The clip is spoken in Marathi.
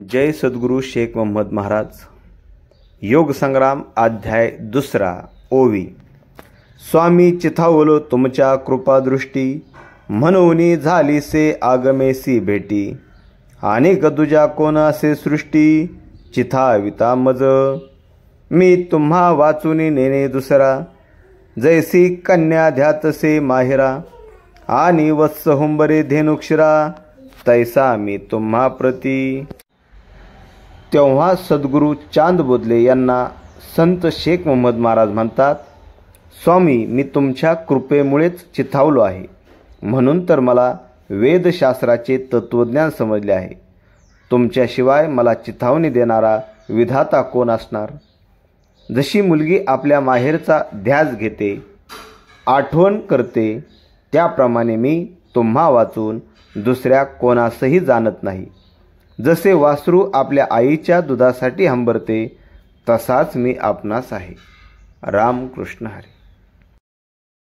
जय सद्गुरु शेख मोहम्मद महाराज। योग संग्राम अध्याय 2 ओवी। स्वामी चिथावलो तुमच्या कृपादृष्टी, म्हणूनी झालीसे आगमेसी भेटी। अनेक दुजा कोण असे सृष्टी, चिथाविता मज मी तुम्हा वाचूनी नेणे दुसरा। जैसी कन्या ध्यातसे माहिरा, आणि वत्स हुंबरे धेनुक्षरा। तैसा मी तुम्हा प्रती। तेव्हा सद्गुरू चांद बोदले यांना संत शेख मोहम्मद महाराज म्हणतात, स्वामी मी तुमच्या कृपेमुळेच चिथावलो आहे, म्हणून तर मला वेदशास्त्राचे तत्वज्ञान समजले आहे। तुमच्याशिवाय मला चिथावणी देणारा विधाता कोण असणार। जशी मुलगी आपल्या माहेरचा ध्यास घेते, आठवण करते, त्याप्रमाणे मी तुम्हा वाचून दुसऱ्या कोणासही जाणत नाही। जसे वासरू आपल्या आईच्या दुधासाठी हंबरते, तसाच मी आपणास आहे। रामकृष्ण हरी।